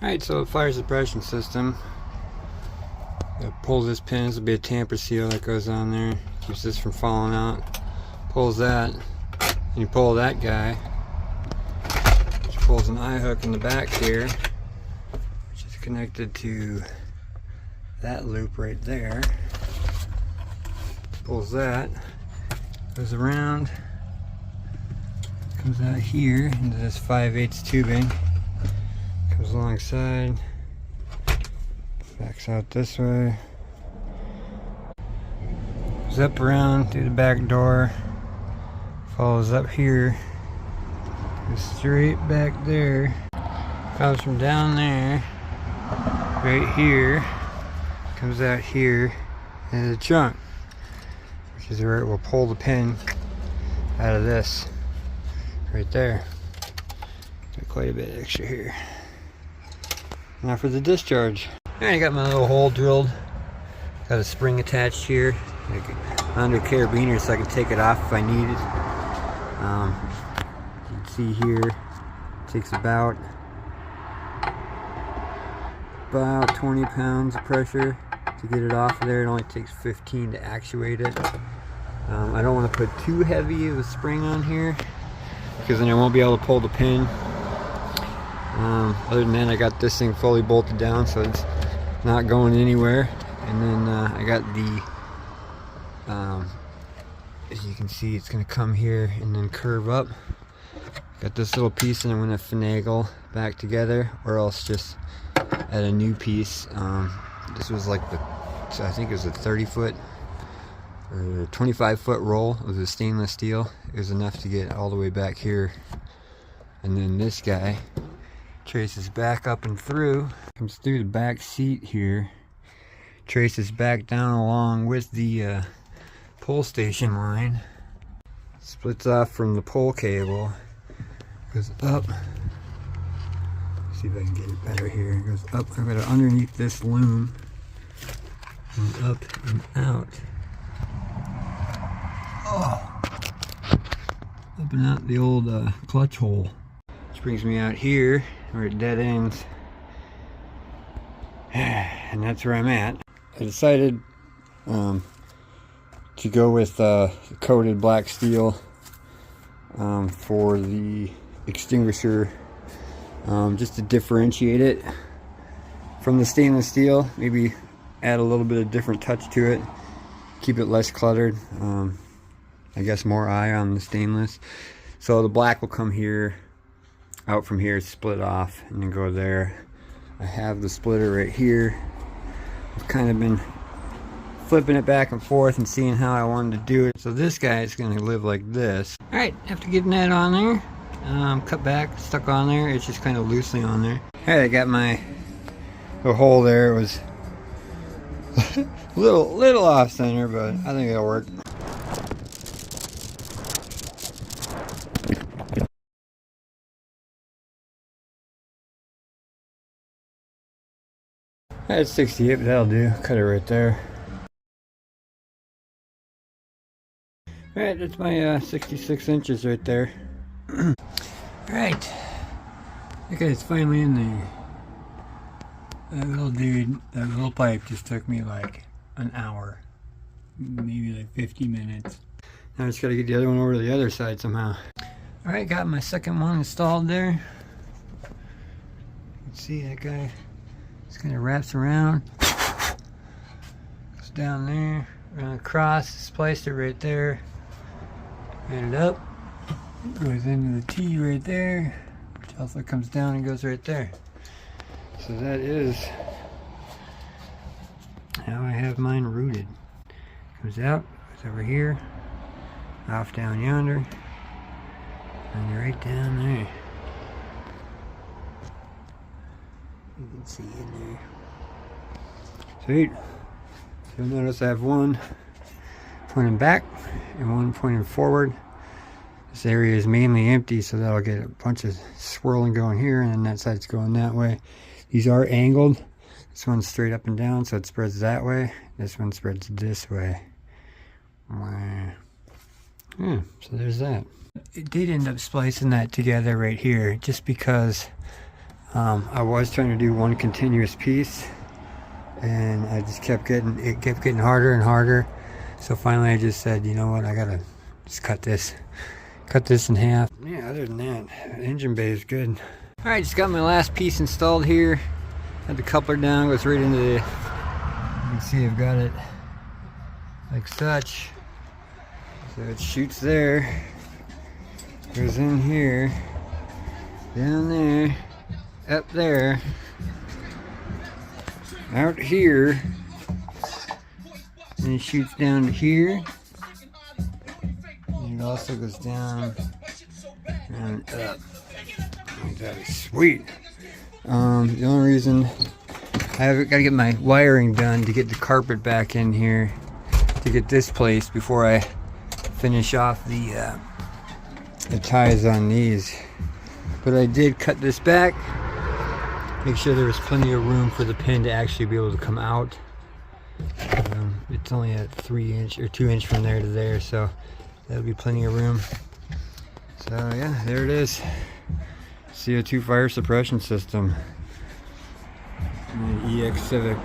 Alright, so fire suppression system. Pulls this pin. This will be a tamper seal that goes on there. Keeps this from falling out. Pulls that. And you pull that guy. Which pulls an eye hook in the back here. Which is connected to that loop right there. Pulls that. Goes around. Comes out here into this 5/8 tubing. Goes alongside, backs out this way, goes up around through the back door, follows up here, goes straight back there, comes from down there, right here, comes out here into the trunk, which is where it will pull the pin out of this, right there. Got quite a bit extra here. Now for the discharge. Alright, I got my little hole drilled. Got a spring attached here. Under carabiner so I can take it off if I need it. You can see here, it takes about 20 pounds of pressure to get it off of there. It only takes 15 to actuate it. I don't want to put too heavy of a spring on here because then I won't be able to pull the pin. Other than that, I got this thing fully bolted down so it's not going anywhere. And then I got the as you can see, it's going to come here and then curve up. Got this little piece and I'm going to finagle back together, or else just add a new piece. This was like I think it was a 30-foot or 25-foot roll of the stainless steel. It was enough to get all the way back here. And then this guy traces back up and through, comes through the back seat here, traces back down along with the pull station line, splits off from the pull cable, goes up. See if I can get it better here. It goes up. I've got it underneath this loom, and up and out. Oh, up and out the old clutch hole. Which brings me out here where it dead ends, and that's where I'm at. I decided to go with coated black steel for the extinguisher, just to differentiate it from the stainless steel. Maybe add a little bit of different touch to it, keep it less cluttered. I guess more eye on the stainless. So the black will come here, out from here, split off, and then go there. I have the splitter right here. I've kind of been flipping it back and forth and seeing how I wanted to do it. So this guy is going to live like this. Alright, after getting that on there, cut back, stuck on there. It's just kind of loosely on there. Alright, I got my little hole there. It was a little off center, but I think it'll work. That's 68, but that'll do. Cut it right there. Alright, that's my 66 inches right there. Alright. Okay, it's finally in there. That little dude, that little pipe just took me like an hour. Maybe like 50 minutes. Now I just gotta get the other one over to the other side somehow. Alright, got my second one installed there. You can see that guy. Just kind of wraps around, goes down there, around across, spliced it right there, ran it up, goes into the T right there, which also comes down and goes right there. So that is how I have mine routed. Comes out, goes over here, off down yonder, and right down there. You can see in there. Sweet. So you'll notice I have one pointing back and one pointing forward. This area is mainly empty, so that'll get a bunch of swirling going here, and then that side's going that way. These are angled. This one's straight up and down, so it spreads that way. This one spreads this way. Yeah, so there's that. It did end up splicing that together right here, just because I was trying to do one continuous piece, and I just kept getting harder and harder. So finally I just said, you know what, I gotta just cut this in half. Yeah, other than that, the engine bay is good. Alright, just got my last piece installed here. Had the coupler down, goes right into the, you can see I've got it like such. So it shoots there, goes in here, down there, up there, out here, and it shoots down to here. And it also goes down and up. Oh, that is sweet. The only reason I gotta get my wiring done to get the carpet back in here to get this placed before I finish off the ties on these. But I did cut this back, make sure there was plenty of room for the pin to actually be able to come out. It's only a 3-inch or 2-inch from there to there, so that'll be plenty of room. So yeah, there it is. CO2 fire suppression system. The EX Civic.